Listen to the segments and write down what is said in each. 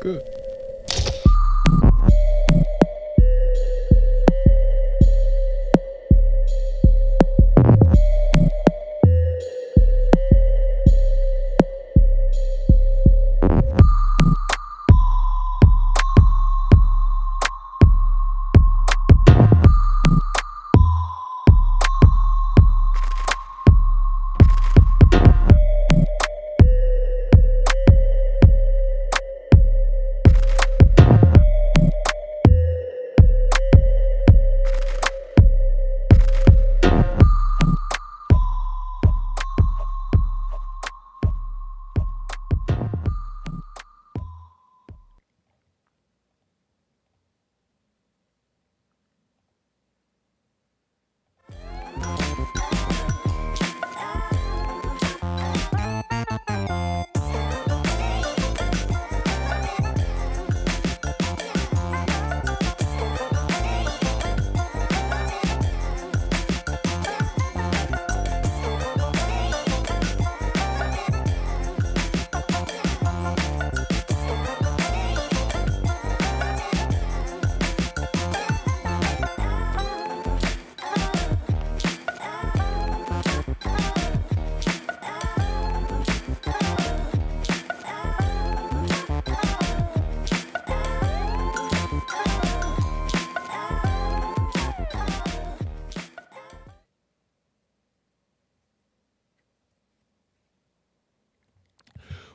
Good.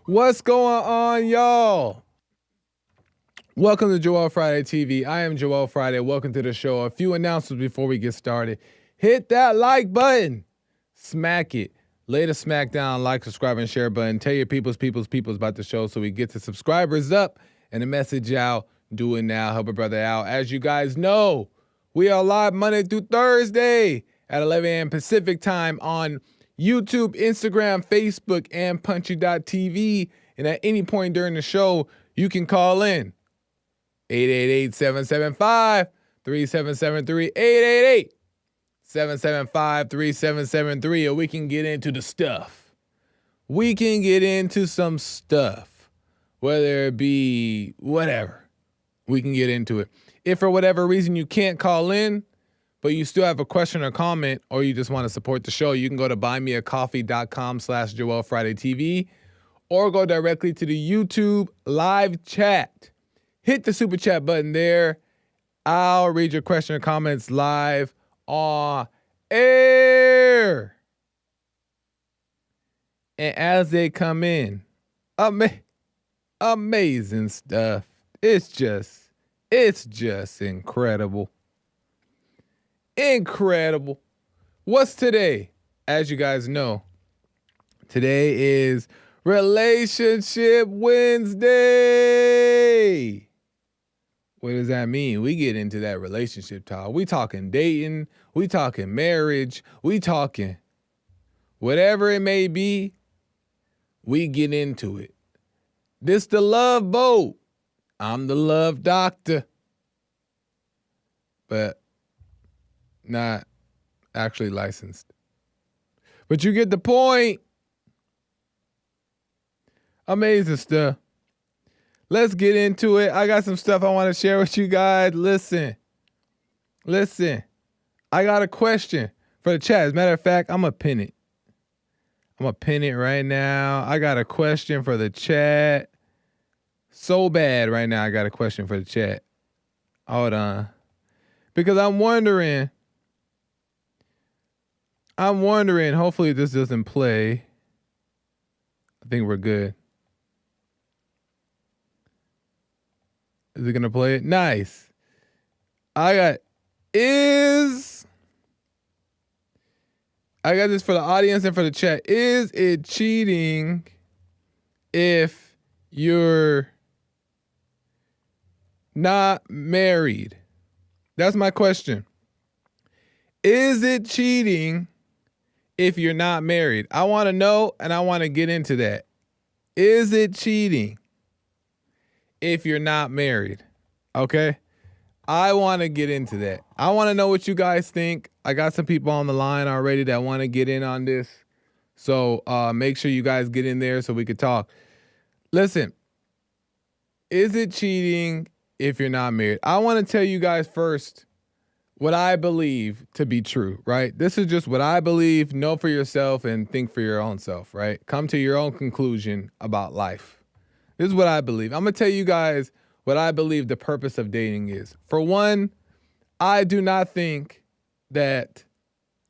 What's going on, y'all? Welcome to Joel Friday TV. I am Joel Friday. Welcome to the show. A few announcements before we get started. Hit that like button. Smack it. Lay the smack down, like, subscribe, and share button. Tell your peoples about the show so we get the subscribers up and the message out. Do it now. Help a brother out. As you guys know, we are live Monday through Thursday at 11 a.m. Pacific time on YouTube, Instagram, Facebook, and Punchy.tv. And at any point during the show, you can call in 888-775-3773, 888-775-3773, or we can get into the stuff. We can get into some stuff, whether it be whatever. We can get into it. If for whatever reason you can't call in, but you still have a question or comment, or you just want to support the show, you can go to buymeacoffee.com/JoelFridayTV, or go directly to the YouTube live chat. Hit the super chat button there. I'll read your question or comments live on air. And as they come in, amazing stuff. It's just incredible. Incredible. What's today? As you guys know, today is Relationship Wednesday. What does that mean? We get into that relationship talk. We talking dating. We talking marriage. We talking whatever it may be. We get into it. This the love boat. I'm the love doctor. But not actually licensed. But you get the point. Amazing stuff. Let's get into it. I got some stuff I want to share with you guys. Listen. I got a question for the chat. As a matter of fact, I'm going to pin it. Right now. I got a question for the chat. So bad right now I got a question for the chat. Hold on. Because I'm wondering, hopefully this doesn't play. I think we're good. Is it going to play it? Nice. I got this for the audience and for the chat. Is it cheating if you're not married? That's my question. Is it cheating if you're not married? I want to know, and I want to get into that. Is it cheating if you're not married? Okay? I want to get into that. I want to know what you guys think. I got some people on the line already that want to get in on this. So make sure you guys get in there so we could talk. Listen, Is it cheating if you're not married? I want to tell you guys first what I believe to be true, right? This is just what I believe. Know for yourself and think for your own self, right? Come to your own conclusion about life. This is what I believe. I'm going to tell you guys what I believe the purpose of dating is. For one, I do not think that,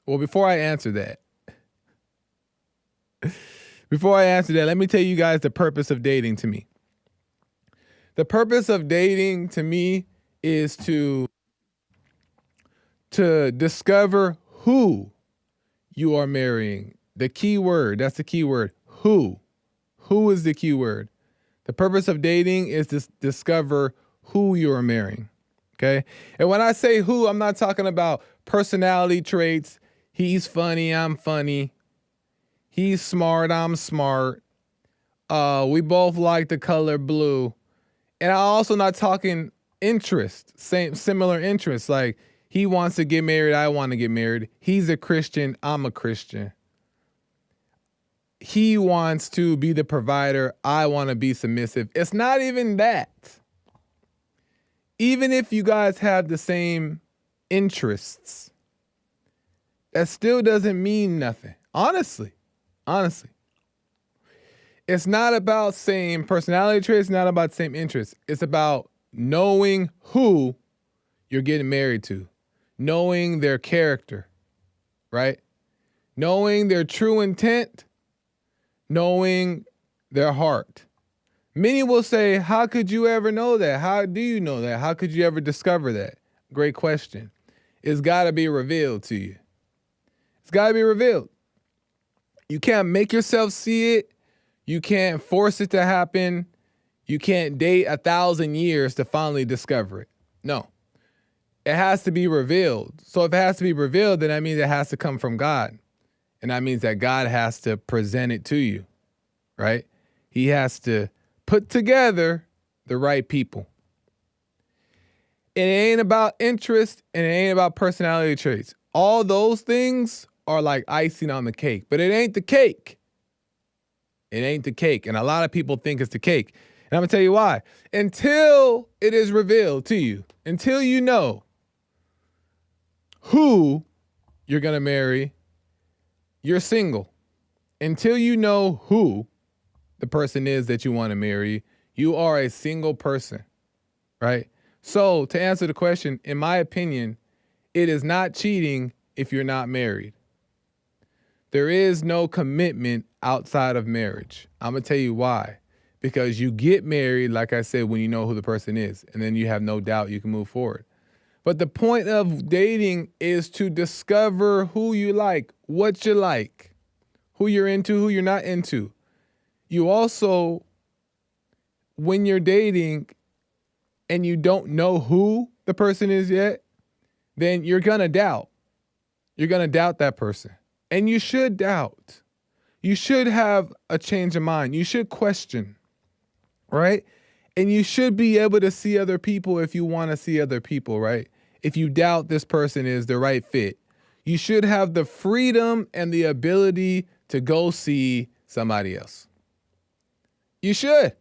well, before I answer that, let me tell you guys the purpose of dating to me. The purpose of dating to me is to discover who you are marrying. The key word, that's the key word, who. Who is the key word? The purpose of dating is to discover who you are marrying, okay? And when I say who, I'm not talking about personality traits. He's funny, I'm funny. He's smart, I'm smart. We both like the color blue. And I'm also not talking interest, similar interests. Like, he wants to get married, I want to get married. He's a Christian, I'm a Christian. He wants to be the provider, I want to be submissive. It's not even that. Even if you guys have the same interests, that still doesn't mean nothing. Honestly. It's not about same personality traits, not about same interests. It's about knowing who you're getting married to. Knowing their character, right? Knowing their true intent, knowing their heart. Many will say, how could you ever know that? How do you know that? How could you ever discover that? Great question. It's got to be revealed to you. It's got to be revealed. You can't make yourself see it. You can't force it to happen. You can't date 1,000 years to finally discover it. No. It has to be revealed. So if it has to be revealed, then that means it has to come from God. And that means that God has to present it to you, right? He has to put together the right people. It ain't about interest and it ain't about personality traits. All those things are like icing on the cake, but it ain't the cake. It ain't the cake. And a lot of people think it's the cake. And I'm going to tell you why. Until it is revealed to you, until you know who you're going to marry, you're single. Until you know who the person is that you want to marry, you are a single person, right? So to answer the question, in my opinion, it is not cheating if you're not married. There is no commitment outside of marriage. I'm going to tell you why. Because you get married, like I said, when you know who the person is, and then you have no doubt you can move forward. But the point of dating is to discover who you like, what you like, who you're into, who you're not into. You also, when you're dating and you don't know who the person is yet, then you're going to doubt. You're going to doubt that person. And you should doubt. You should have a change of mind. You should question, right? And you should be able to see other people if you want to see other people, right? If you doubt this person is the right fit, you should have the freedom and the ability to go see somebody else. You should.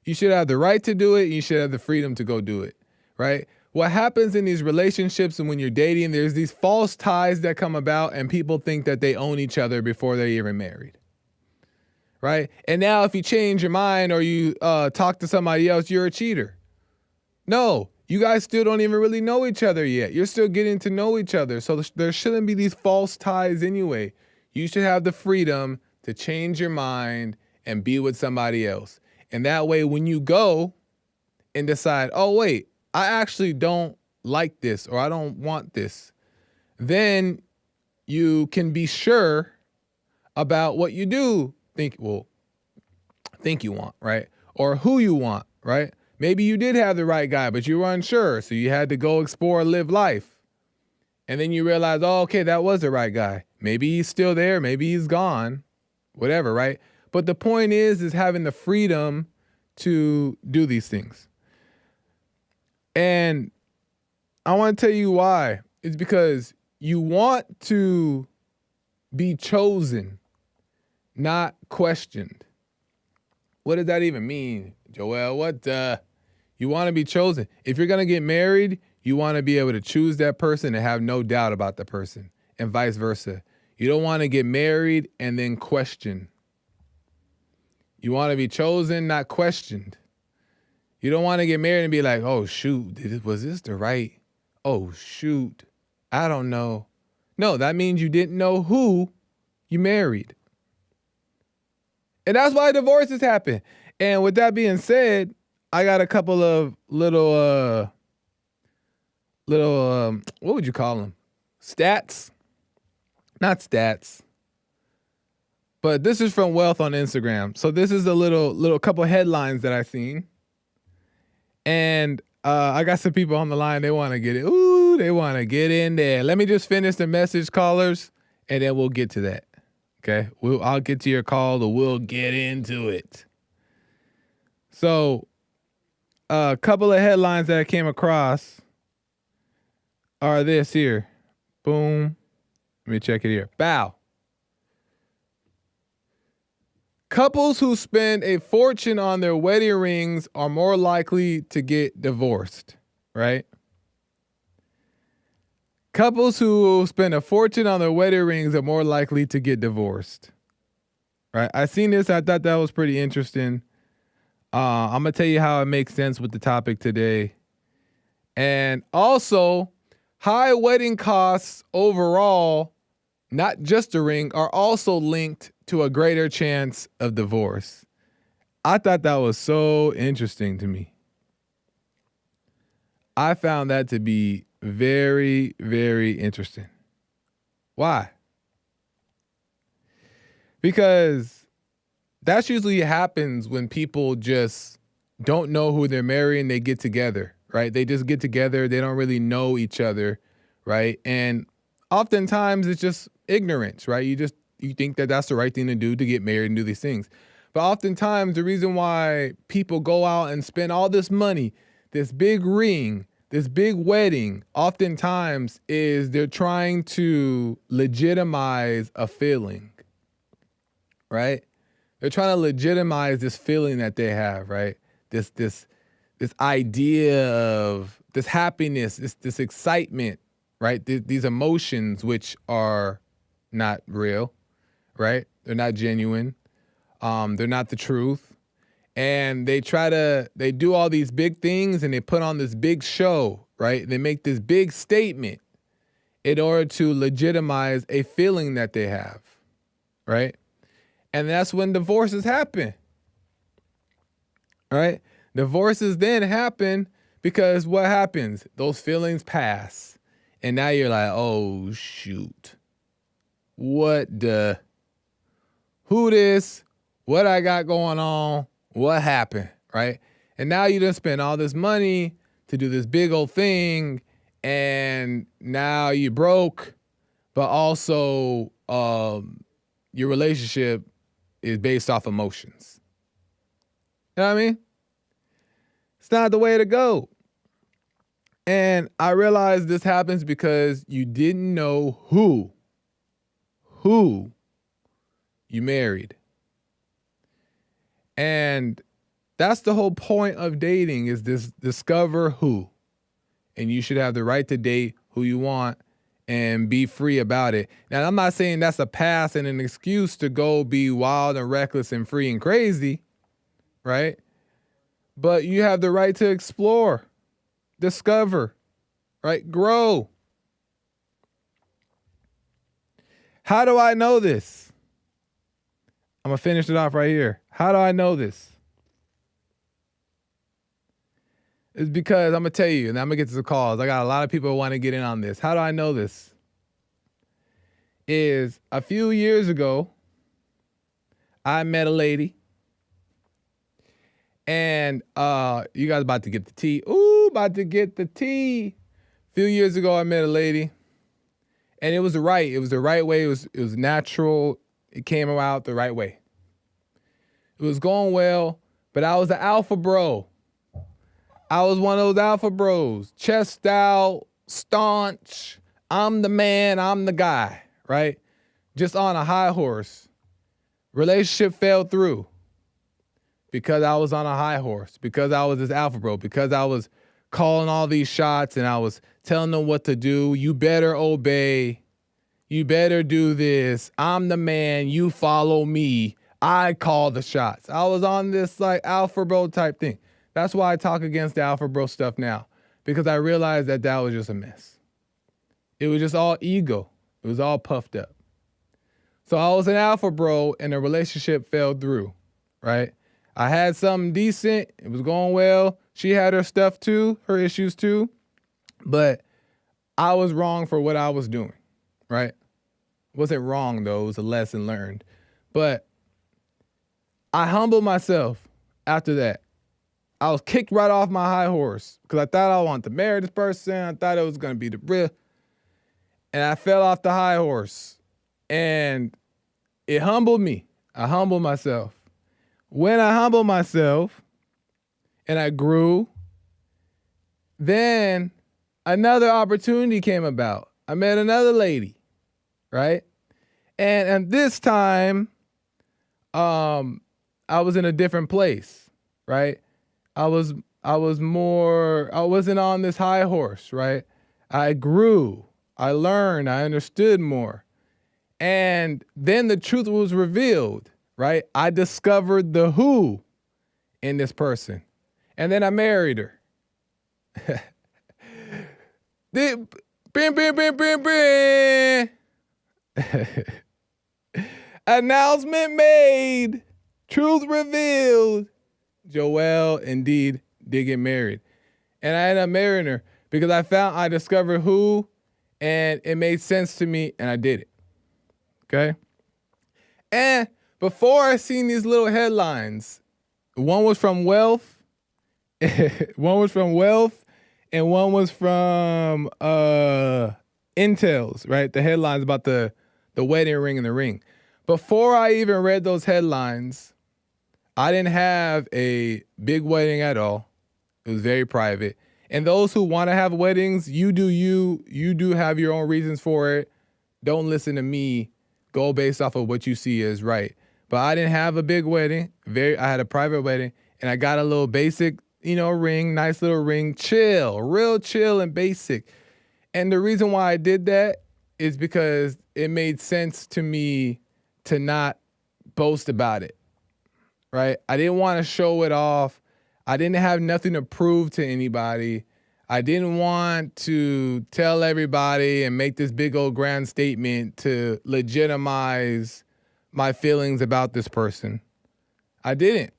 You should have the right to do it. You should have the freedom to go do it, right? What happens in these relationships and when you're dating, there's these false ties that come about and people think that they own each other before they're even married, right? And now if you change your mind or you talk to somebody else, you're a cheater. No, you guys still don't even really know each other yet. You're still getting to know each other. So there shouldn't be these false ties anyway. You should have the freedom to change your mind and be with somebody else. And that way, when you go and decide, oh, wait, I actually don't like this or I don't want this, then you can be sure about what you do think you want, right? Or who you want, right? Maybe you did have the right guy, but you were unsure. So you had to go explore, live life. And then you realize, oh, okay, that was the right guy. Maybe he's still there. Maybe he's gone, whatever, right? But the point is having the freedom to do these things. And I want to tell you why. It's because you want to be chosen, not questioned. What does that even mean? Joel, you want to be chosen. If you're going to get married, you want to be able to choose that person and have no doubt about the person, and vice versa. You don't want to get married and then question. You want to be chosen, not questioned. You don't want to get married and be like, oh, shoot, was this the right? Oh, shoot, I don't know. No, that means you didn't know who you married. And that's why divorces happen. And with that being said, I got a couple of little, what would you call them? Stats? Not stats. But this is from Wealth on Instagram. So this is a little couple headlines that I've seen. And I got some people on the line. They want to get it. Ooh, they want to get in there. Let me just finish the message callers, and then we'll get to that. Okay? I'll get to your call, or we'll get into it. So a couple of headlines that I came across are this here. Boom. Let me check it here. Bow. Couples who spend a fortune on their wedding rings are more likely to get divorced, right? Couples who spend a fortune on their wedding rings are more likely to get divorced, right? I seen this. I thought that was pretty interesting. I'm going to tell you how it makes sense with the topic today. And also, high wedding costs overall, not just a ring, are also linked to a greater chance of divorce. I thought that was so interesting to me. I found that to be very, very interesting. Why? Because that's usually happens when people just don't know who they're marrying, they get together, right? They just get together, they don't really know each other, right? And oftentimes it's just ignorance, right? You think that that's the right thing to do, to get married and do these things. But oftentimes the reason why people go out and spend all this money, this big ring, this big wedding, oftentimes is they're trying to legitimize a feeling, right? They're trying to legitimize this feeling that they have, right? This idea of this happiness, this excitement, right? These emotions which are not real, right? They're not genuine. They're not the truth. And they do all these big things and they put on this big show, right? They make this big statement in order to legitimize a feeling that they have, right? And that's when divorces happen, right? Divorces then happen because what happens? Those feelings pass. And now you're like, oh, shoot. Who this? What I got going on? What happened, right? And now you done spend all this money to do this big old thing, and now you broke, but also your relationship is based off emotions. You know what I mean? It's not the way to go. And I realize this happens because you didn't know who you married. And that's the whole point of dating, is this: discover who. And you should have the right to date who you want and be free about it. Now, I'm not saying that's a pass and an excuse to go be wild and reckless and free and crazy, right? But you have the right to explore, discover, right? Grow. How do I know this? I'm going to finish it off right here. How do I know this? It's because I'm going to tell you, and I'm going to get to the calls. I got a lot of people who want to get in on this. How do I know this? Is a few years ago, I met a lady. And you guys about to get the tea. Ooh, about to get the tea. A few years ago, I met a lady. And it was the right way. It was natural. It came out the right way. It was going well, but I was an alpha bro. I was one of those alpha bros. Chest out, staunch. I'm the man, I'm the guy, right? Just on a high horse. Relationship fell through. because I was on a high horse, because I was this alpha bro, because I was calling all these shots and I was telling them what to do. You better obey. You better do this. I'm the man. You follow me. I call the shots. I was on this like alpha bro type thing. That's why I talk against the alpha bro stuff now, because I realized that was just a mess. It was just all ego. It was all puffed up. So I was an alpha bro and the relationship fell through, right? I had something decent. It was going well. She had her stuff too, her issues too. But I was wrong for what I was doing, right? Wasn't wrong though. It was a lesson learned. But I humbled myself after that. I was kicked right off my high horse because I thought I wanted to marry this person. I thought it was going to be the real. And I fell off the high horse. And it humbled me. I humbled myself. When I humbled myself and I grew, then another opportunity came about. I met another lady, right? And this time, I was in a different place, right? I wasn't on this high horse, right? I grew, I learned, I understood more. And then the truth was revealed, right? I discovered the who in this person. And then I married her. Announcement made. Truth revealed. Joelle indeed did get married. And I ended up marrying her because I discovered who, and it made sense to me, and I did it. Okay? And before I seen these little headlines, one was from Wealth, one was from Wealth, and one was from Intel's, right? The headlines about the wedding ring and the ring. Before I even read those headlines, I didn't have a big wedding at all. It was very private. And those who want to have weddings, you do have your own reasons for it. Don't listen to me. Go based off of what you see as right. But I didn't have a big wedding. I had a private wedding, and I got a little basic, ring, nice little ring, real chill and basic. And the reason why I did that is because it made sense to me to not boast about it, right? I didn't want to show it off. I didn't have nothing to prove to anybody. I didn't want to tell everybody and make this big old grand statement to legitimize my feelings about this person. I didn't.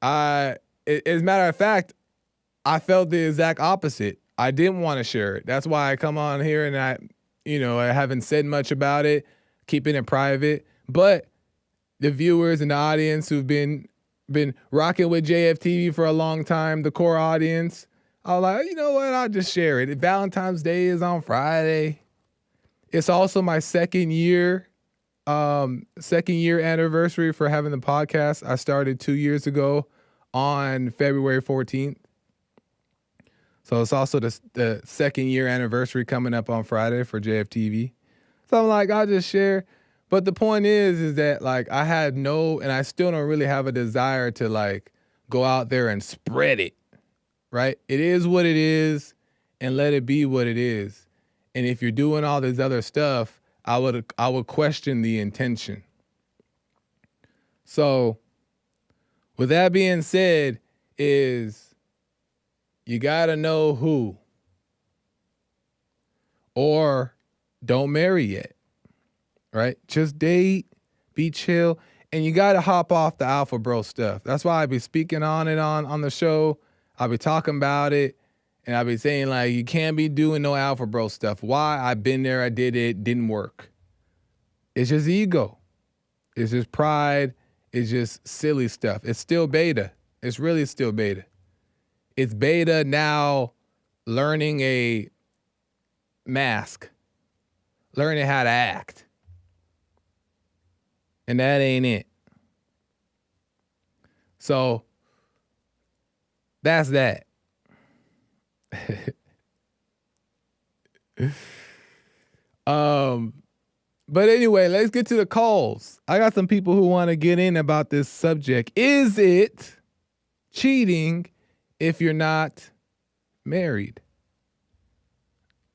As a matter of fact, I felt the exact opposite. I didn't want to share it. That's why I come on here and I haven't said much about it, keeping it private. But the viewers and the audience who've been rocking with JFTV for a long time, the core audience, I was like, you know what? I'll just share it. Valentine's Day is on Friday. It's also my second year anniversary for having the podcast. I started 2 years ago on February 14th. So it's also the second year anniversary coming up on Friday for JFTV. So I'm like, I'll just share. But the point is that like I had and I still don't really have a desire to like go out there and spread it, right? It is what it is, and let it be what it is. And if you're doing all this other stuff, I would question the intention. So with that being said, is you gotta know who, or don't marry yet, right? Just date, be chill, and you gotta hop off the alpha bro stuff. That's why I be speaking on it on the show. I'll be talking about it, and I'll be saying like, you can't be doing no alpha bro stuff. Why? I've been there, I did it, didn't work. It's just ego. It's just pride. It's just silly stuff. It's still beta. It's really still beta. It's beta now learning a mask, learning how to act. And that ain't it. So that's that. But anyway, let's get to the calls. I got some people who want to get in about this subject. Is it cheating if you're not married?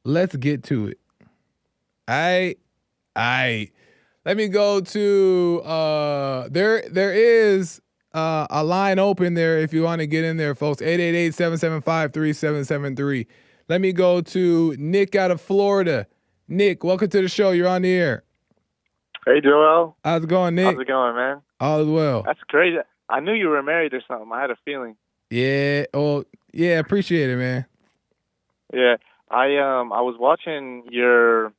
Let's get to it. I let me go to there is a line open there if you want to get in there, folks. 888-775-3773. Let me go to Nick out of Florida. Nick, welcome to the show. You're on the air. Hey, Joel. How's it going, Nick? How's it going, man? All is well. That's crazy. I knew you were married or something. I had a feeling. Yeah. Oh, yeah. Appreciate it, man. Yeah. I was watching a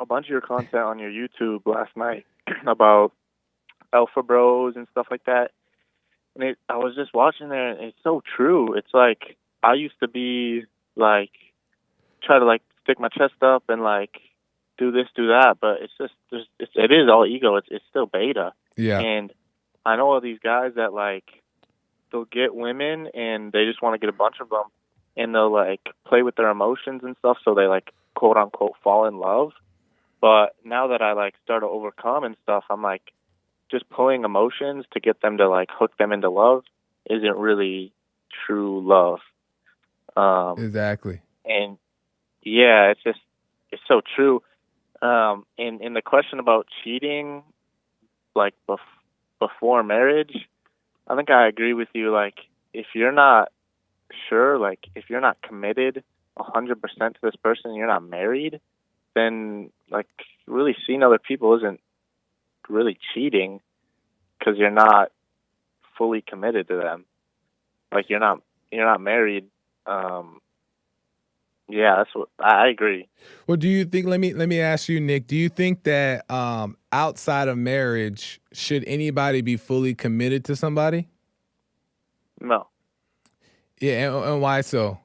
bunch of your content on your YouTube last night about alpha bros and stuff like that. And I was just watching there, and it's so true. It's like I used to be like try to like stick my chest up and like do this, do that, but it's just it is all ego. It's still beta. Yeah. And I know all these guys that like they'll get women and they just want to get a bunch of them, and they'll like play with their emotions and stuff, so they like quote unquote fall in love. But now that I like start to overcome and stuff, I'm like just pulling emotions to get them to like hook them into love isn't really true love. Exactly. And yeah, it's so true. In the question about cheating, like before marriage, I think I agree with you. Like, if you're not sure, like if you're not committed 100% to this person, and you're not married, then like really seeing other people isn't really cheating because you're not fully committed to them. Like you're not married. Yeah, that's what I agree. Well, do you think? Let me ask you, Nick. Do you think that outside of marriage, should anybody be fully committed to somebody? No. Yeah, and why so?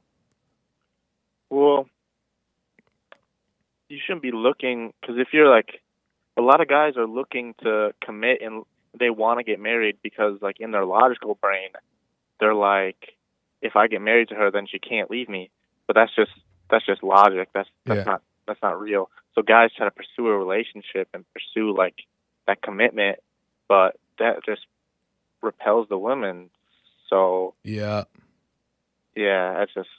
Well, you shouldn't be looking, because if you're like, a lot of guys are looking to commit and they want to get married because like in their logical brain, they're like, if I get married to her, then she can't leave me. But that's just logic. That's not real. So guys try to pursue a relationship and pursue like that commitment, but that just repels the women. So yeah, that's just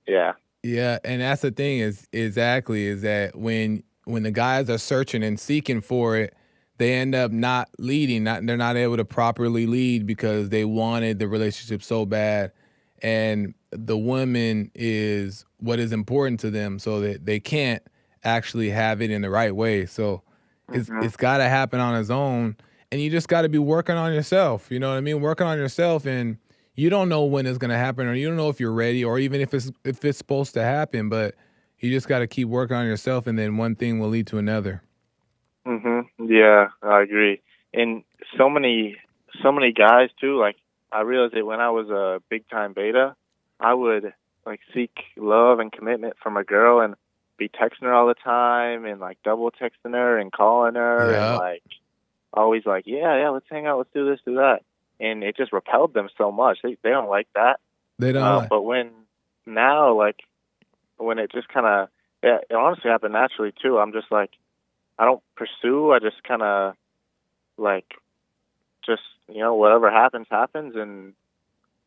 yeah. Yeah, and that's the thing is that when the guys are searching and seeking for it, they end up not leading. They're not able to properly lead because they wanted the relationship so bad, and the woman is what is important to them, so that they can't actually have it in the right way. So it's got to happen on its own, and you just got to be working on yourself. You know what I mean? Working on yourself, and you don't know when it's gonna happen, or you don't know if you're ready, or even if it's supposed to happen. But you just got to keep working on yourself, and then one thing will lead to another. Yeah, I agree. And so many guys too. Like I realized that when I was a big time beta, I would like seek love and commitment from a girl and be texting her all the time and like double texting her and calling her and like always like, yeah, let's hang out, let's do this, do that. And it just repelled them so much. They don't like that. They don't. But when it just kind of, it honestly happened naturally too. I'm just like, I don't pursue. I just kind of like, just, whatever happens, and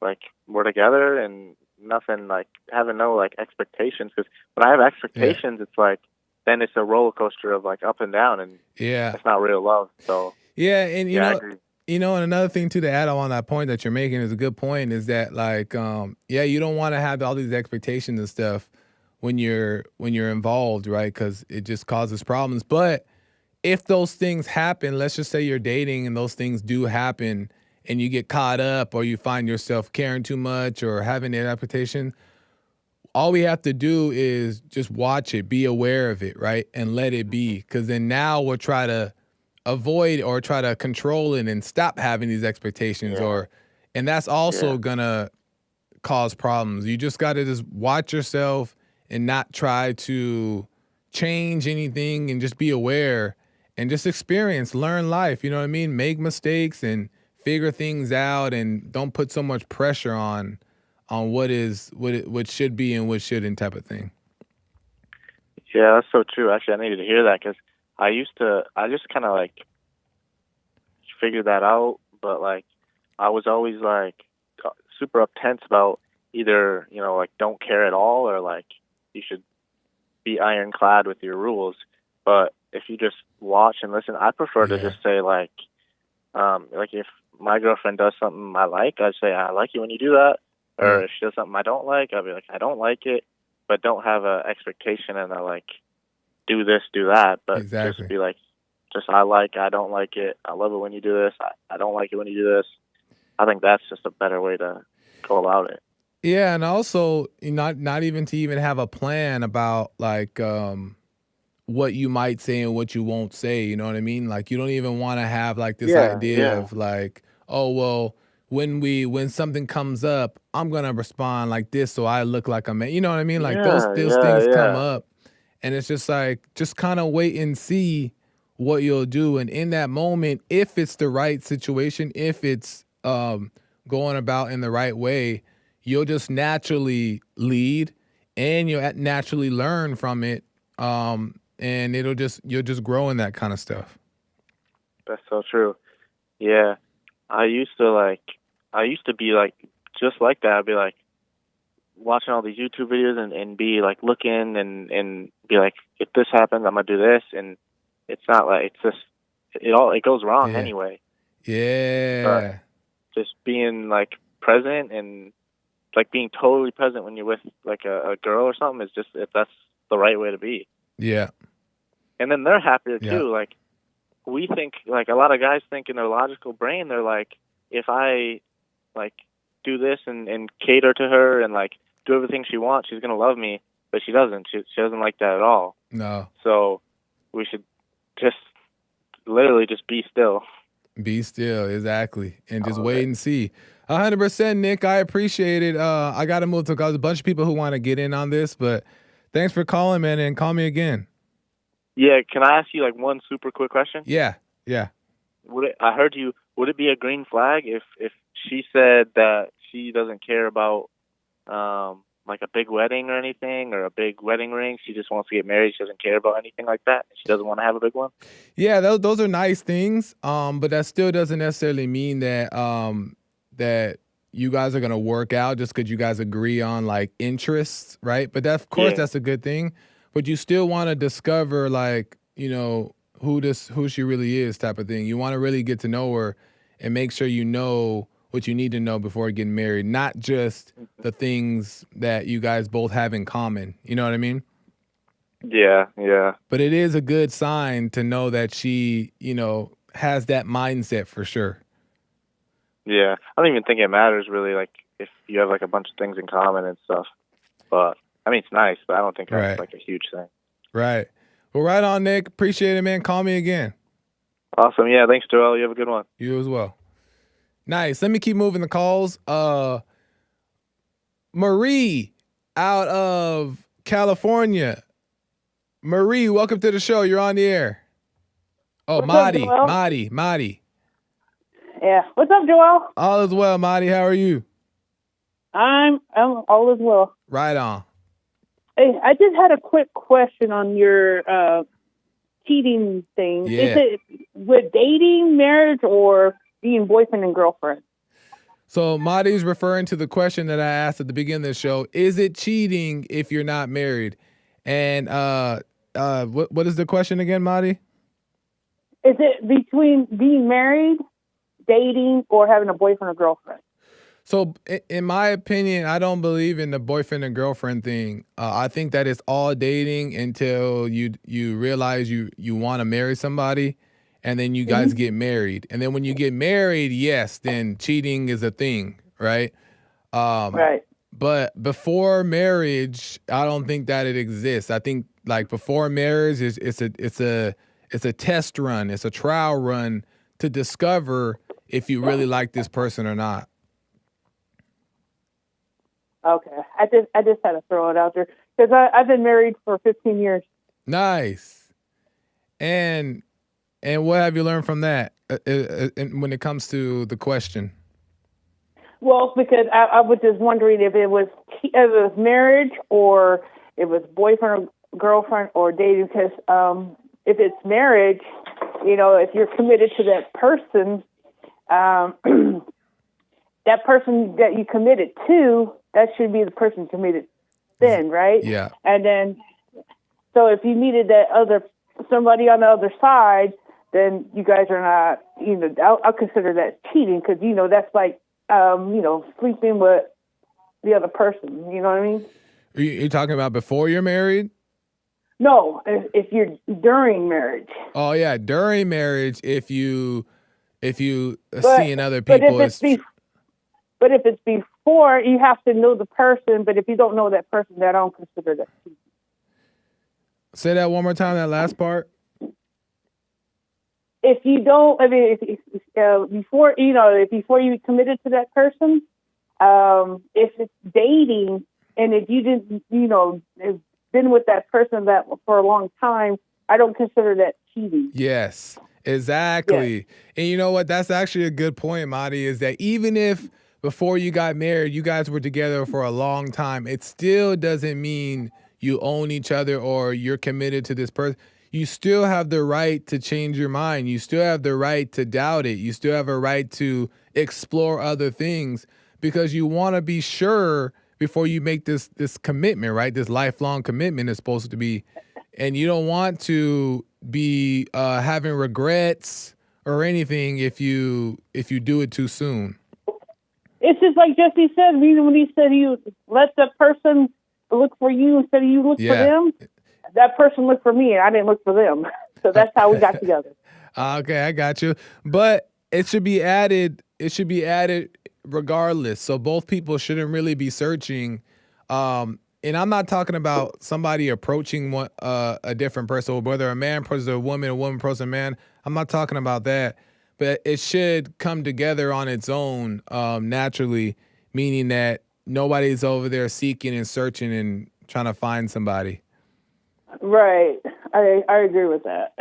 like we're together and nothing, like having no like expectations. Because when I have expectations, it's like, then it's a roller coaster of like up and down, and it's not real love. So and I agree. And another thing too to add on that point that you're making is a good point, is that like, you don't want to have all these expectations and stuff when you're involved, right? Because it just causes problems. But if those things happen, let's just say you're dating and those things do happen, and you get caught up, or you find yourself caring too much or having that expectation, all we have to do is just watch it, be aware of it, right? And let it be. Because then now we'll try to avoid or try to control it and stop having these expectations, and that's also gonna cause problems. You just got to just watch yourself and not try to change anything, and just be aware and just experience, learn life. You know what I mean? Make mistakes and figure things out, and don't put so much pressure on what should be and what shouldn't, type of thing. Yeah, that's so true. Actually, I needed to hear that because I just kind of like figured that out, but like I was always like super tense about either, like don't care at all or like you should be ironclad with your rules. But if you just watch and listen, I prefer to Yeah. just say like if my girlfriend does something I like, I'd say I like it when you do that. Or Yeah. if she does something I don't like, I'll be like I don't like it, but don't have a expectation and I like do this, do that, but just Exactly. be like, I don't like it. I love it when you do this. I don't like it when you do this. I think that's just a better way to go about it. Yeah, and also not even to even have a plan about like what you might say and what you won't say, you know what I mean? Like you don't even want to have like this Yeah, idea yeah, of like, oh well, when something comes up, I'm gonna respond like this so I look like a man. You know what I mean? Like those yeah, those yeah, things come yeah. up and it's just like just kind of wait and see what you'll do. And in that moment, if it's the right situation, if it's going about in the right way, you'll just naturally lead and you'll naturally learn from it. And you'll just grow in that kind of stuff. That's so true. Yeah, I used to like, I used to be like just like that. I'd be like watching all these YouTube videos and be like looking and be like, if this happens, I'm gonna do this, and it's not like it's just it goes wrong Yeah. anyway. But Yeah. just being like present and like being totally present when you're with like a girl or something is just if that's the right way to be. Yeah. And then they're happier Yeah. too. Like we think like a lot of guys think in their logical brain they're like if I like do this and cater to her and like do everything she wants, she's gonna love me. But she doesn't. She doesn't like that at all. No. So we should just literally just be still. Be still, exactly, and I just love wait it. and see. 100%, Nick. I appreciate it. I got to move to. There's a bunch of people who want to get in on this, but thanks for calling, man, and call me again. Yeah, can I ask you like one super quick question? Yeah, yeah. I heard you. Would it be a green flag if she said that she doesn't care about like a big wedding or anything or a big wedding ring? She just wants to get married. She doesn't care about anything like that. She doesn't want to have a big one. Yeah, those are nice things. But that still doesn't necessarily mean that that you guys are gonna work out just because you guys agree on like interests, right? But that, of course, Yeah. that's a good thing. But you still want to discover like who she really is, type of thing. You want to really get to know her and make sure you know what you need to know before getting married, not just the things that you guys both have in common. You know what I mean? Yeah. Yeah. But it is a good sign to know that she, has that mindset for sure. Yeah. I don't even think it matters really. Like if you have like a bunch of things in common and stuff. But I mean, it's nice, but I don't think that's Right. like a huge thing. Right. Well, right on, Nick. Appreciate it, man. Call me again. Awesome. Yeah. Thanks, Joel. You have a good one. You as well. Nice. Let me keep moving the calls. Marie out of California. Marie, welcome to the show. You're on the air. Oh, What's up, Joel? Madi. Yeah. What's up, Joel? All is well, Madi. How are you? I'm all is well. Right on. Hey, I just had a quick question on your cheating thing. Yeah. Is it with dating, marriage, or being boyfriend and girlfriend? So Madi's referring to the question that I asked at the beginning of the show. Is it cheating if you're not married? And what is the question again, Madi? Is it between being married, dating, or having a boyfriend or girlfriend? So in my opinion, I don't believe in the boyfriend and girlfriend thing. I think that it's all dating until you realize you want to marry somebody, and then you guys get married. And then when you get married, yes, then cheating is a thing, right? Right. But before marriage, I don't think that it exists. I think like before marriage it's a test run, it's a trial run to discover if you really like this person or not. Okay. I just had to throw it out there because I've been married for 15 years. Nice. And what have you learned from that when it comes to the question? Well, because I was just wondering if it was marriage or it was boyfriend or girlfriend or dating. Because if it's marriage, if you're committed to that person, that person that you committed to, that should be the person committed then, right? Yeah. And then, so if you needed somebody on the other side, then you guys are not, I'll consider that cheating because, that's like, sleeping with the other person. You know what I mean? Are you talking about before you're married? No, if you're during marriage. Oh yeah, during marriage, if you seeing other people, but if it's before, you have to know the person. But if you don't know that person, then I don't consider that cheating. Say that one more time. That last part. If you don't, before you committed to that person, if it's dating, and if you didn't, have been with that person for a long time, I don't consider that cheating. Yes, exactly. Yes. And you know what? That's actually a good point, Madi, is that even if before you got married, you guys were together for a long time, it still doesn't mean you own each other or you're committed to this person. You still have the right to change your mind. You still have the right to doubt it. You still have a right to explore other things because you want to be sure before you make this commitment, right? This lifelong commitment is supposed to be, and you don't want to be having regrets or anything if you do it too soon. It's just like Jesse said, when he said you let the person look for you instead of you look for them. That person looked for me, and I didn't look for them. So that's how we got together. Okay, I got you. But it should be added. It should be added regardless. So both people shouldn't really be searching. And I'm not talking about somebody approaching a different person, whether a man approaches a woman approaches a man. I'm not talking about that. But it should come together on its own naturally, meaning that nobody's over there seeking and searching and trying to find somebody. Right, I agree with that.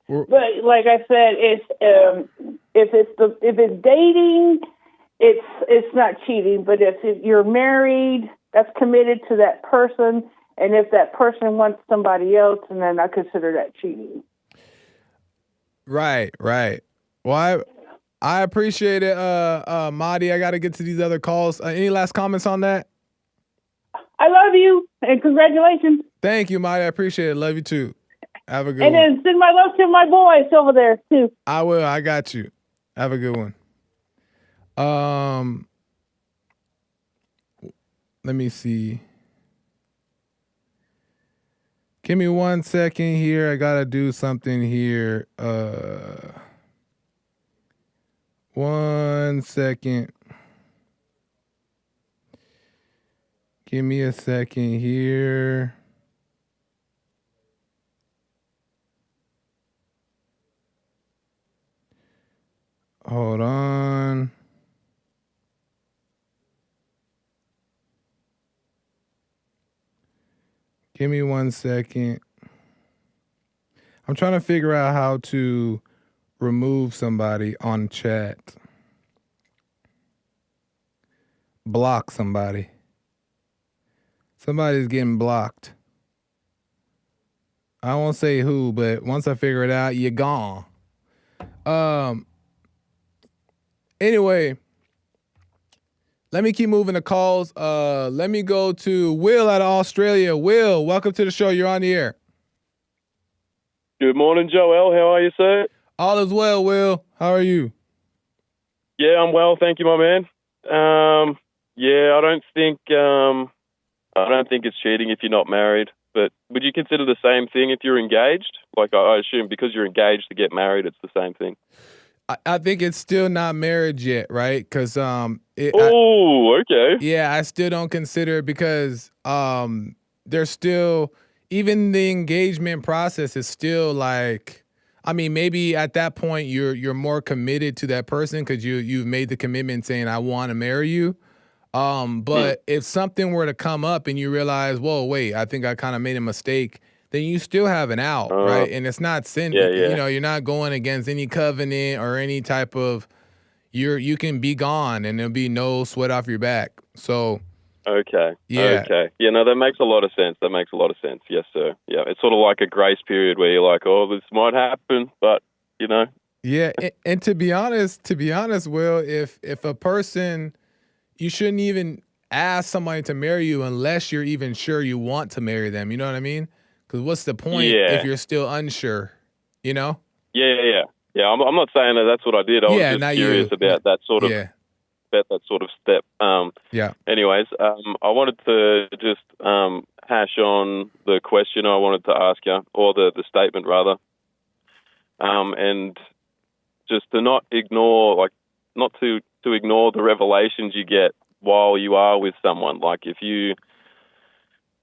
But like I said, if it's dating, it's not cheating. But if you're married, that's committed to that person, and if that person wants somebody else, and then I consider that cheating. Right. Well, I appreciate it, Madi. I got to get to these other calls. Any last comments on that? I love you, and congratulations. Thank you, Madi. I appreciate it. Love you, too. Have a good one. And then send my love to my boys over there, too. I will. I got you. Have a good one. Let me see. Give me 1 second here. I got to do something here. 1 second. Give me a second here. Hold on. Give me 1 second. I'm trying to figure out how to remove somebody on chat. Block somebody. Somebody's getting blocked. I won't say who, but once I figure it out, you're gone. Anyway, let me keep moving the calls. Let me go to Will out of Australia. Will, welcome to the show. You're on the air. Good morning, Joel. How are you, sir? All is well, Will. How are you? Yeah, I'm well. Thank you, my man. I don't think it's cheating if you're not married. But would you consider the same thing if you're engaged? Like, I assume because you're engaged to get married, it's the same thing. I think it's still not marriage yet, right? Because okay. Yeah, I still don't consider it because there's still, even the engagement process is still like, I mean, maybe at that point you're more committed to that person because you've made the commitment saying I want to marry you. But if something were to come up and you realize, whoa, wait, I think I kind of made a mistake, then you still have an out, right? And it's not sin. Yeah. You know, you're not going against any covenant or any type of, you can be gone and there'll be no sweat off your back. So Okay. Yeah. Okay. Yeah, no, that makes a lot of sense. Yes, sir. Yeah, it's sort of like a grace period where you're like, oh, this might happen, but, Yeah, and to be honest, Will, if a person, you shouldn't even ask somebody to marry you unless you're even sure you want to marry them. You know what I mean? Because what's the point if Yeah. you're still unsure? You know? Yeah. Yeah, I'm not saying that that's what I did. I was Yeah, just not curious you. about that sort of Yeah, step. yeah. Anyways, I wanted to just hash on the question I wanted to ask you, or the statement rather, and just to not ignore, not to ignore the revelations you get while you are with someone. Like if you're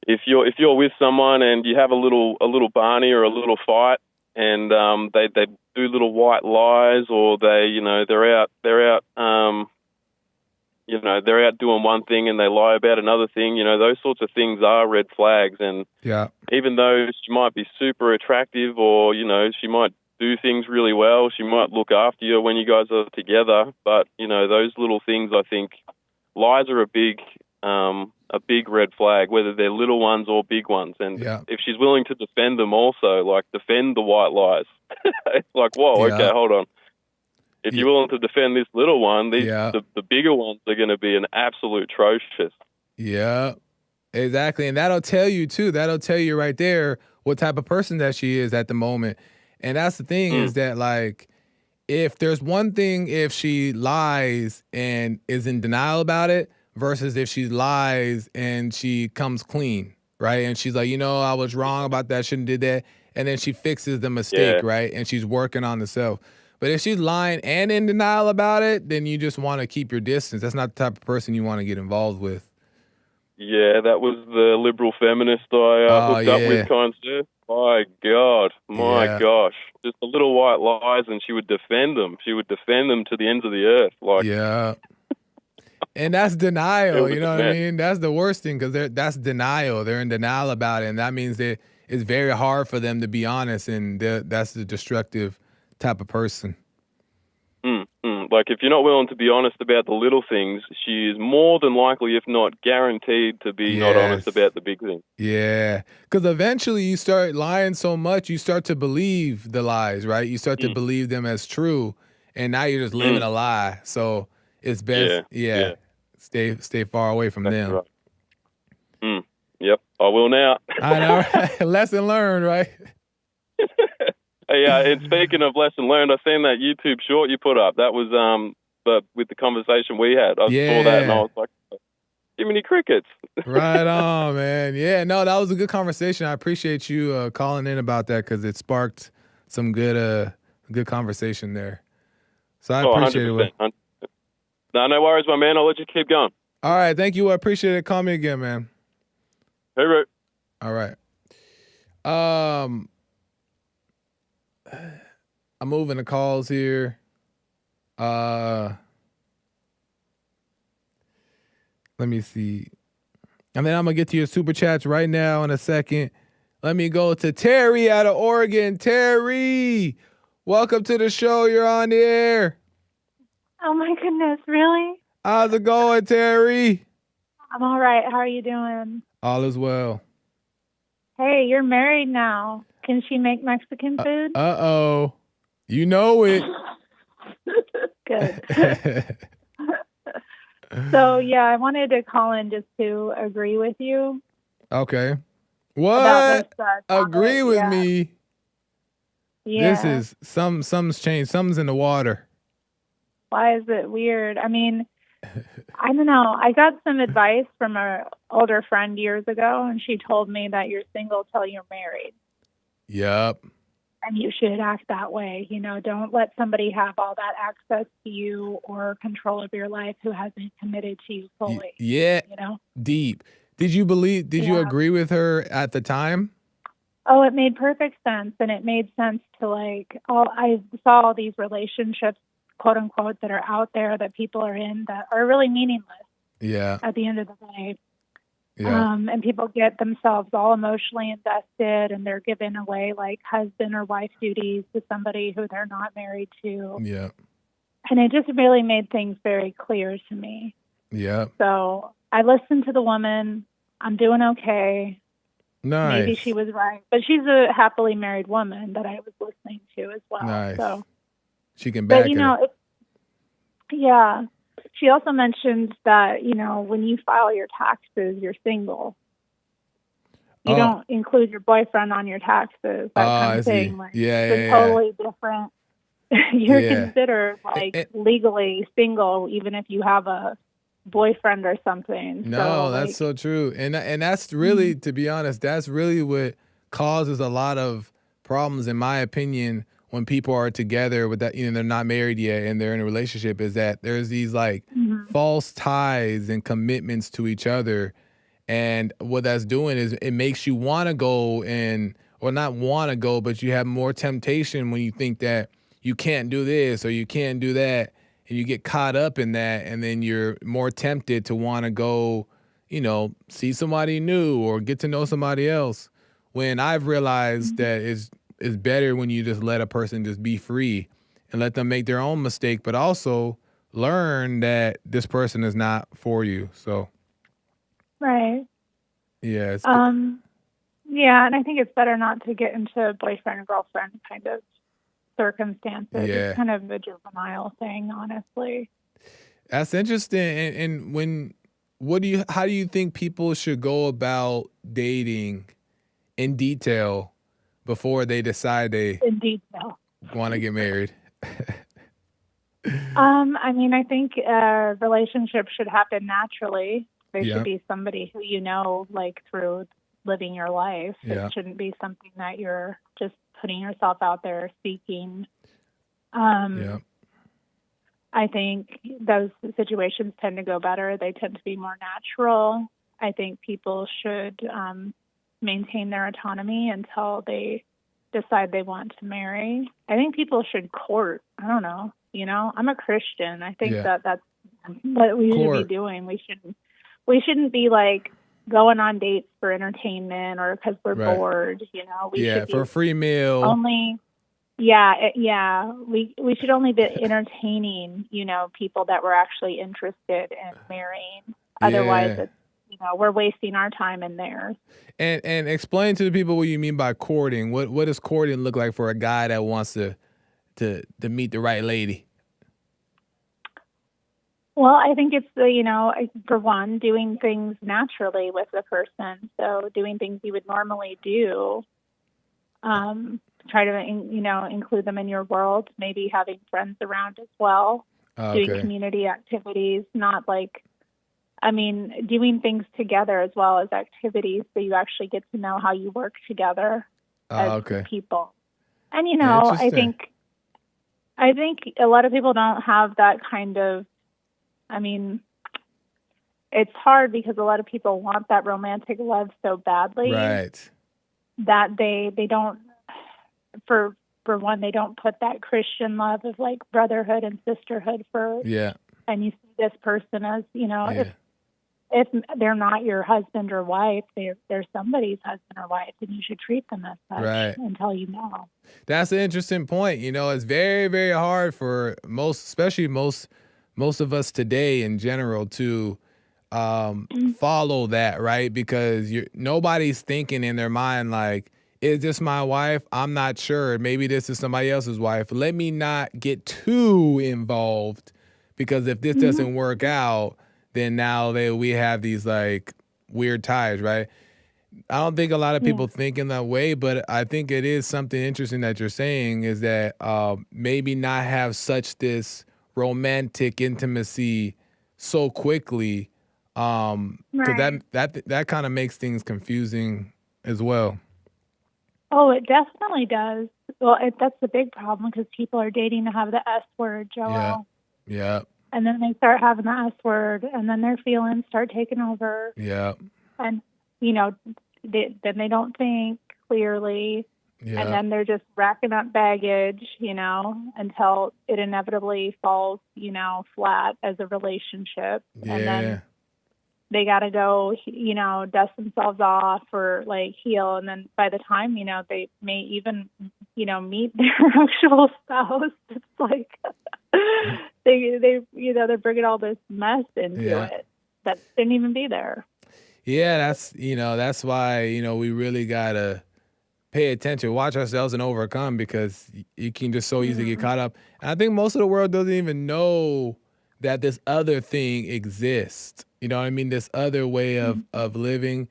with someone and you have a little Barney or a little fight, and they do little white lies, or they're out doing one thing and they lie about another thing. Those sorts of things are red flags. And Yeah. even though she might be super attractive, or she might do things really well, she might look after you when you guys are together, but those little things, I think lies are a big red flag, whether they're little ones or big ones. And if she's willing to defend them also, like defend the white lies, it's like, whoa, okay, hold on. If you're willing to defend this little one, the bigger ones are going to be an absolute atrocious. Yeah, exactly. And that'll tell you too. That'll tell you right there what type of person that she is at the moment. And that's the thing is that, like, if there's one thing, if she lies and is in denial about it versus if she lies and she comes clean, right? And she's like, I was wrong about that, shouldn't did that. And then she fixes the mistake, right? And she's working on herself. But if she's lying and in denial about it, then you just want to keep your distance. That's not the type of person you want to get involved with. Yeah, that was the liberal feminist I hooked up with, kind of. My God, gosh. Just the little white lies, and she would defend them. She would defend them to the ends of the earth. And that's denial, you know what I mean? That's the worst thing, because that's denial. They're in denial about it, and that means that it's very hard for them to be honest, and that's the destructive type of person. Like, if you're not willing to be honest about the little things, she is more than likely, if not guaranteed, to be not honest about the big things. Yeah, because eventually you start lying so much, you start to believe the lies, right? You start to believe them as true, and now you're just living a lie. So it's best, stay far away from them. Right. Yep, I will now. I know, right? Lesson learned, right? Yeah, and speaking of lesson learned, I seen that YouTube short you put up. That was with the conversation we had. I saw that and I was like, Jiminy Crickets. Right on, man. Yeah, no, that was a good conversation. I appreciate you calling in about that, because it sparked some good conversation there. So I appreciate 100%, it. 100%. No worries, my man. I'll let you keep going. All right, thank you. I appreciate it. Call me again, man. Hey, Rick. All right. I'm moving the calls here. Let me see. And then I'm going to get to your super chats right now in a second. Let me go to Terry out of Oregon. Terry, welcome to the show. You're on the air. Oh, my goodness. Really? How's it going, Terry? I'm all right. How are you doing? All is well. Hey, you're married now. Can she make Mexican food? Uh-oh. You know it. Good. So, yeah, I wanted to call in just to agree with you. Okay. What? Agree with me? Yeah. This is, something's changed. Something's in the water. Why is it weird? I mean, I don't know. I got some advice from an older friend years ago, and she told me that you're single till you're married. Yep. And you should act that way. Don't let somebody have all that access to you or control of your life who hasn't committed to you fully. Yeah. Deep. Did you agree with her at the time? Oh, it made perfect sense. And it made sense to I saw all these relationships, quote unquote, that are out there that people are in that are really meaningless. Yeah. At the end of the day. Yeah. And people get themselves all emotionally invested, and they're giving away like husband or wife duties to somebody who they're not married to. Yeah. And it just really made things very clear to me. Yeah. So I listened to the woman. I'm doing okay. Nice. Maybe she was right. But she's a happily married woman that I was listening to as well. Nice. So, she can back but, yeah. She also mentioned that, when you file your taxes, you're single. You don't include your boyfriend on your taxes, that kind of thing. Like, it's totally different. You're considered legally single, even if you have a boyfriend or something. No, that's so true. And that's really, to be honest, that's really what causes a lot of problems, in my opinion, when people are together with that, they're not married yet and they're in a relationship, is that there's these false ties and commitments to each other. And what that's doing is it makes you want to go or not want to go, but you have more temptation when you think that you can't do this or you can't do that. And you get caught up in that, and then you're more tempted to want to go, see somebody new or get to know somebody else. When I've realized that it's better when you just let a person just be free and let them make their own mistake, but also learn that this person is not for you. So, right. Yeah. Yeah, and I think it's better not to get into boyfriend girlfriend kind of circumstances. Yeah. It's kind of a juvenile thing, honestly. That's interesting. And how do you think people should go about dating in detail before they decide they want to get married? I think a relationship should happen naturally. There should be somebody who through living your life. Yeah. It shouldn't be something that you're just putting yourself out there seeking. I think those situations tend to go better. They tend to be more natural. I think people should maintain their autonomy until they decide they want to marry. I think people should court. I don't know. I'm a Christian. I think that's what we should be doing. We shouldn't be going on dates for entertainment or because we're bored. We should for a free meal. Only. Yeah. We should only be entertaining, people that we're actually interested in marrying. Otherwise, it's, we're wasting our time in theirs. And explain to the people what you mean by courting. What does courting look like for a guy that wants to meet the right lady? Well, I think it's for one, doing things naturally with the person. So doing things you would normally do. Try to, include them in your world, maybe having friends around as well, doing community activities, not doing things together as well as activities so you actually get to know how you work together as people. And, I think a lot of people don't have that kind of, it's hard because a lot of people want that romantic love so badly. Right. That they don't, for one, they don't put that Christian love of brotherhood and sisterhood first. Yeah. And you see this person as, if they're not your husband or wife, they're somebody's husband or wife, and you should treat them as such until you know. That's an interesting point. It's very, very hard for especially most of us today in general to follow that, right? Because nobody's thinking in their mind is this my wife? I'm not sure. Maybe this is somebody else's wife. Let me not get too involved, because if this doesn't work out, then now we have these weird ties, right? I don't think a lot of people think in that way, but I think it is something interesting that you're saying, is that maybe not have such this romantic intimacy so quickly, because that kind of makes things confusing as well. Oh, it definitely does. Well, that's the big problem, because people are dating to have the S word, Joel. Yeah. And then they start having the S word, and then their feelings start taking over. Yeah. And, then they don't think clearly. Yeah. And then they're just racking up baggage, until it inevitably falls, flat as a relationship. Yeah. And then they got to go, dust themselves off or heal. And then by the time, they may even, meet their actual spouse, it's they're bringing all this mess into it that didn't even be there. Yeah, that's why, we really gotta pay attention, watch ourselves and overcome, because you can just so easily get caught up. And I think most of the world doesn't even know that this other thing exists. You know what I mean? This other way of living.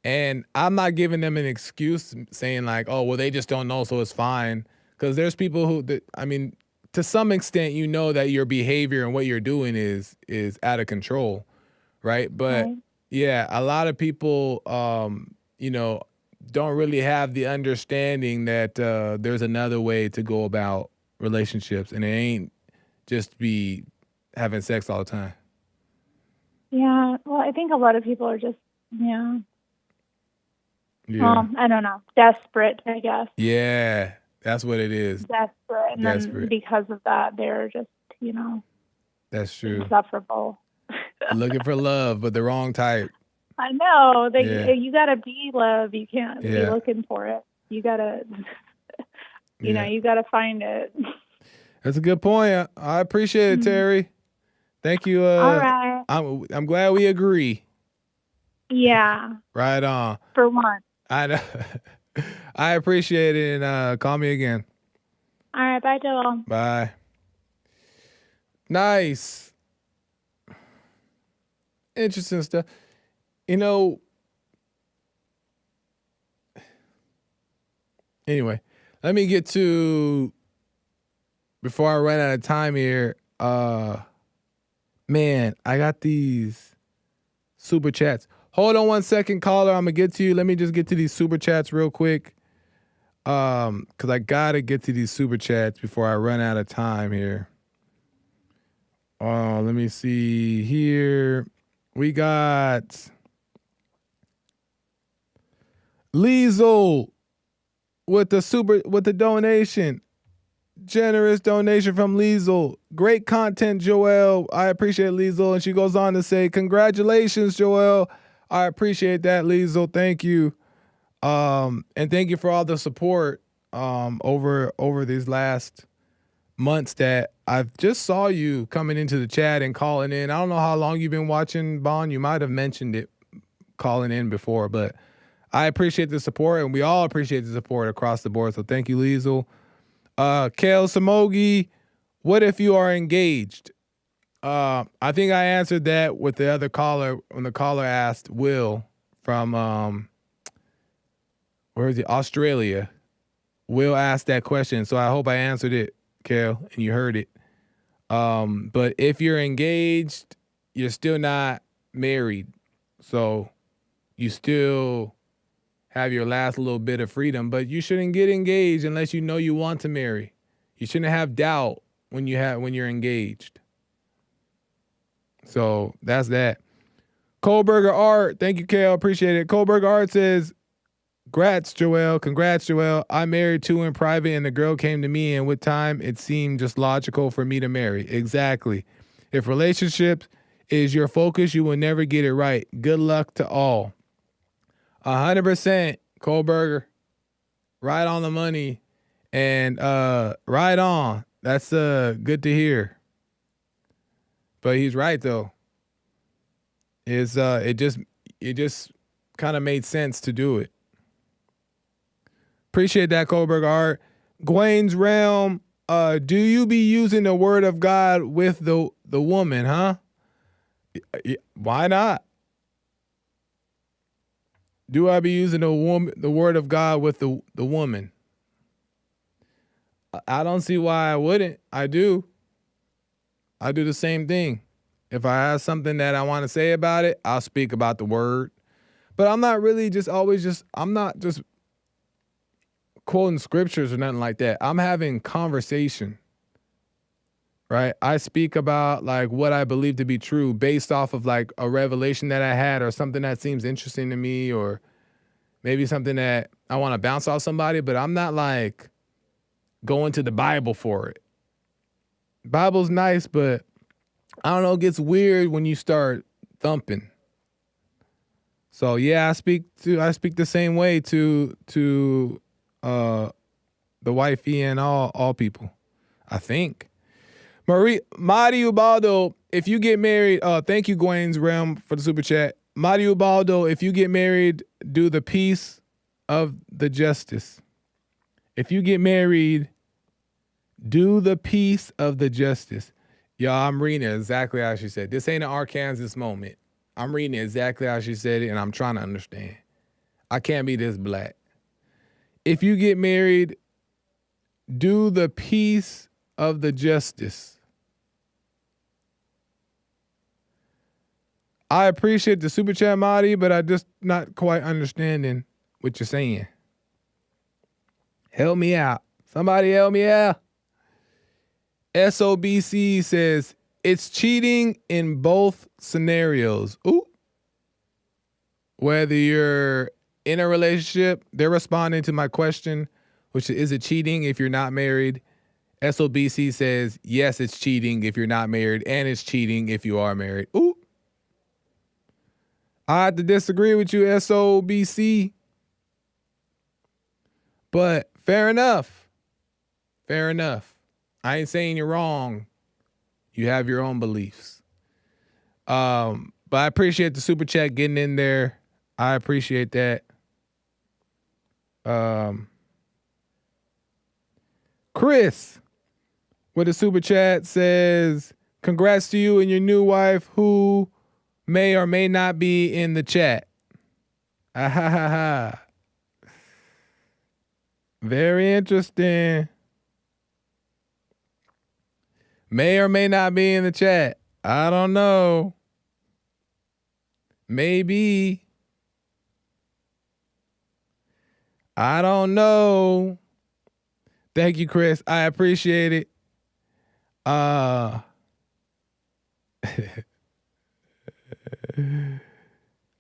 And I'm not giving them an excuse saying like, oh, well, they just don't know, so it's fine. Because there's people who, to some extent, that your behavior and what you're doing is out of control, right? But yeah, a lot of people, don't really have the understanding that there's another way to go about relationships, and it ain't just be having sex all the time. Yeah, well, I think a lot of people are just, well, I don't know, desperate, I guess. Yeah, that's what it is. Desperate, and then because of that, they're just, that's true. Insufferable. Looking for love, but the wrong type. I know. You gotta be love. You can't be looking for it. You gotta, you gotta find it. That's a good point. I appreciate it, Terry. Thank you. All right. I'm glad we agree. Yeah. Right on. For once. I know. I appreciate it, and call me again. All right. Bye, Joel. Bye. Nice. Interesting stuff. Anyway, let me get to, before I run out of time here, man, I got these super chats. Hold on one second, caller. I'm going to get to you. Let me just get to these super chats real quick. Because I got to get to these super chats before I run out of time here. Let me see here. We got Liesel with the donation. Generous donation from Liesel. Great content, Joel. I appreciate Liesel. And she goes on to say, congratulations, Joel. I appreciate that, Liesel. Thank you. And thank you for all the support over these last months that I've just saw you coming into the chat and calling in. I don't know how long you've been watching, Bond. You might have mentioned it calling in before, but I appreciate the support, and we all appreciate the support across the board. So thank you, Liesel. Kale Samogi, what if you are engaged? I think I answered that with the other caller when the caller asked Will from where is he? Australia. Will asked that question, so I hope I answered it, Kale, and you heard it. But if you're engaged, you're still not married, so you still have your last little bit of freedom, but you shouldn't get engaged unless you know you want to marry. You shouldn't have doubt when you're engaged. So that's that. Kohlberger Art, thank you, Kale, appreciate it. Kohlberger Art says, congrats, Joel. I married two in private, and the girl came to me, and with time, it seemed just logical for me to marry. Exactly. If relationships is your focus, you will never get it right. Good luck to all. 100%, Kohlberger. Right on the money. And right on. That's good to hear. But he's right though. It just kind of made sense to do it. Appreciate that, Kohlberger Art. Gwen's Realm, do you be using the word of God with the woman, huh? Why not? Do I be using the word of God with the woman? I don't see why I wouldn't. I do. I do the same thing. If I have something that I want to say about it, I'll speak about the word. But I'm not really I'm not just quoting scriptures or nothing like that. I'm having conversation, right? I speak about like what I believe to be true based off of like a revelation that I had or something that seems interesting to me, or maybe something that I want to bounce off somebody, but I'm not like going to the Bible for it. Bible's nice, but I don't know, it gets weird when you start thumping. So yeah, I speak the same way to the wifey and all people, I think. Madi Ubaldo, if you get married, thank you, Gwen's Realm, for the super chat. Madi Ubaldo, if you get married, do the peace of the justice. If you get married, do the peace of the justice. Y'all, I'm reading it exactly how she said. This ain't an Arkansas moment. I'm reading it exactly how she said it, and I'm trying to understand. I can't be this black. If you get married, do the peace of the justice. I appreciate the super chat, Marty, but I just not quite understanding what you're saying. Help me out. Somebody help me out. SOBC says, it's cheating in both scenarios. Ooh. Whether you're in a relationship, they're responding to my question, which is it cheating if you're not married? SOBC says, yes, it's cheating if you're not married, and it's cheating if you are married. Ooh. I have to disagree with you, SOBC. But fair enough. Fair enough. I ain't saying you're wrong. You have your own beliefs. But I appreciate the super chat getting in there. I appreciate that. Chris with a super chat says, congrats to you and your new wife who may or may not be in the chat. Ah, ha, ha, ha. Very interesting. May or may not be in the chat. I don't know. Maybe. I don't know. Thank you, Chris. I appreciate it.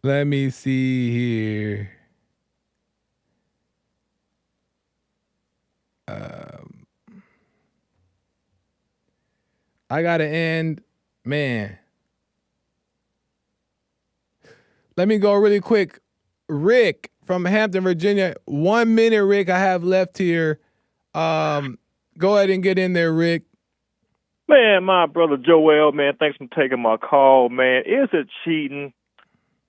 Let me see here. I gotta end, man. Let me go really quick. Rick from Hampton, Virginia. 1 minute, Rick, I have left here. Go ahead and get in there, Rick. Man, my brother Joel, man, thanks for taking my call, man. Is it cheating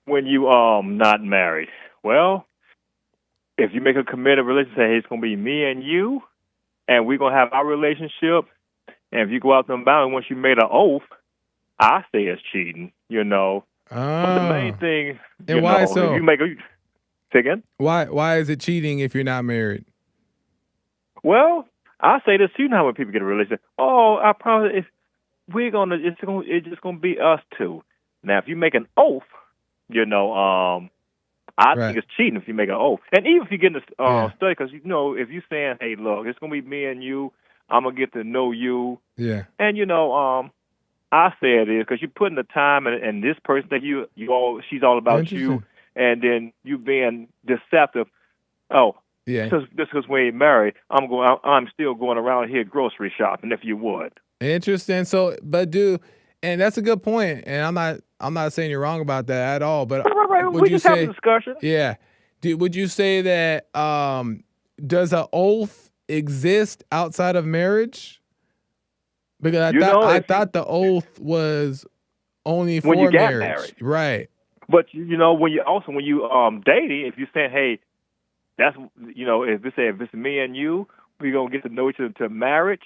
when you not married? Well, if you make a committed relationship, say, hey, it's gonna be me and you, and we're gonna have our relationship, and if you go out them boundaries once you made an oath, I say it's cheating, you know. But the main thing, and why know, so? if you make a say again? Why is it cheating if you're not married? Well, I say this too now when people get a relationship. Oh, I promise it's just gonna be us two. Now, if you make an oath, you know, I think it's cheating if you make an oath. And even if you get in a study, because, you know, if you're saying, hey, look, it's going to be me and you, I'm going to get to know you. Yeah. And, you know, I say it is because you're putting the time and this person that she's all about you, and then you being deceptive. Oh, yeah. Just because we ain't married, I'm still going around here grocery shopping, if you would. Interesting. So, but and that's a good point. And I'm not saying you're wrong about that at all. But right. We just have a discussion. Yeah. Would you say that does an oath exist outside of marriage? Because I thought the oath was only for when you marriage. Get married. Right. But you know, when you dating, if you're saying, hey, that's, you know, if it's me and you, we're gonna get to know each other to marriage.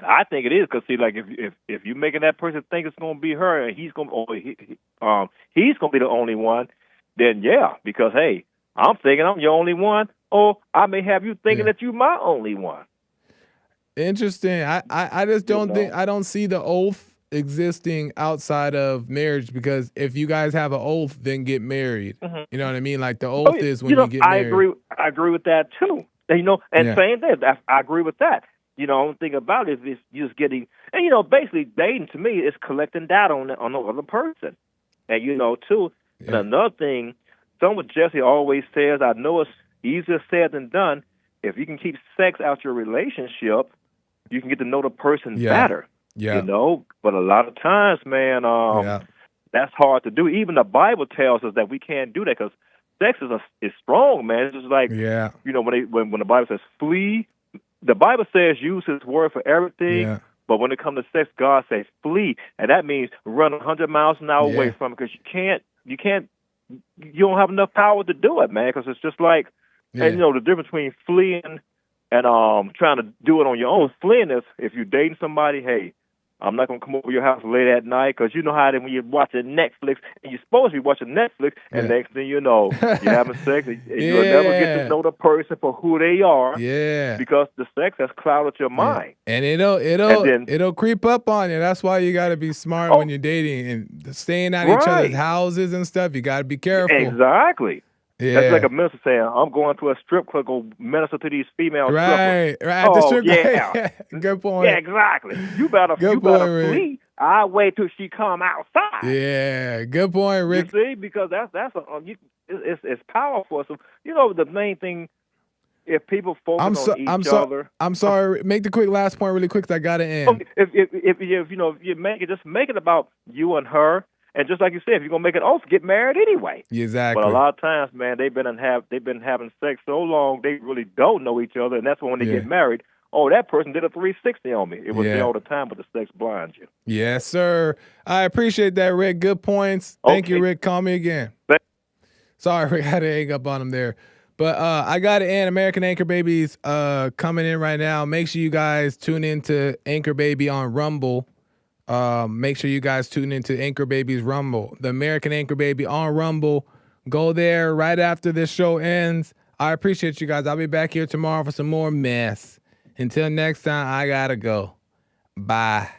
I think it is because, see, like if you're making that person think it's gonna be her and he's gonna be the only one, then yeah, because hey, I'm thinking I'm your only one, or I may have you thinking that you're my only one. Interesting. I just don't I don't see the oath existing outside of marriage, because if you guys have an oath, then get married. Mm-hmm. You know what I mean? Like the oath is when you get married. I agree with that too. And, you know, and same thing. I agree with that. You know, one thing about it is just getting, and, you know, basically dating to me is collecting data on the other person. And, you know, too, and another thing, someone Jesse always says, I know it's easier said than done. If you can keep sex out your relationship, you can get to know the person better. Yeah. You know, but a lot of times, man, that's hard to do. Even the Bible tells us that we can't do that because sex is strong, man. It's just like, you know, when the Bible says flee, the Bible says use His word for everything, But when it comes to sex, God says flee, and that means run 100 miles an hour away from it, because you don't have enough power to do it, man. Because it's just like, and you know, the difference between fleeing and trying to do it on your own. Fleeing is if you're dating somebody, hey, I'm not going to come over your house late at night, because you know how when you're watching Netflix, and you're supposed to be watching Netflix, and next thing you know, you're having sex, and you'll never get to know the person for who they are, because the sex has clouded your mind. And it'll creep up on you. That's why you got to be smart when you're dating and staying out of each other's houses and stuff. You got to be careful. Exactly. Yeah. That's like a minister saying, I'm going to a strip club, go minister to these female strippers. Right. The strip club. Good point. Yeah, exactly. You better flee. I'll wait till she come outside. Yeah, good point, Rick. You see, because it's powerful. So, you know, the main thing, if people focus on each other. I'm sorry. Make the quick last point really quick, 'cause I got to end. Okay, if you make it about you and her. And just like you said, if you're gonna make an oath, get married anyway. Exactly. But a lot of times, man, they've been having sex so long they really don't know each other, and that's when they get married. Oh, that person did a 360 on me. It was there all the time, but the sex blinds you. Yes, sir. I appreciate that, Rick. Good points. Thank you, Rick. Call me again. Sorry, Rick. I had to hang up on him there. But I got to end. American Anchor Baby's coming in right now. Make sure you guys tune in to Anchor Baby on Rumble. Make sure you guys tune into Anchor Baby's Rumble, the American Anchor Baby on Rumble. Go there right after this show ends. I appreciate you guys. I'll be back here tomorrow for some more mess. Until next time, I gotta go. Bye.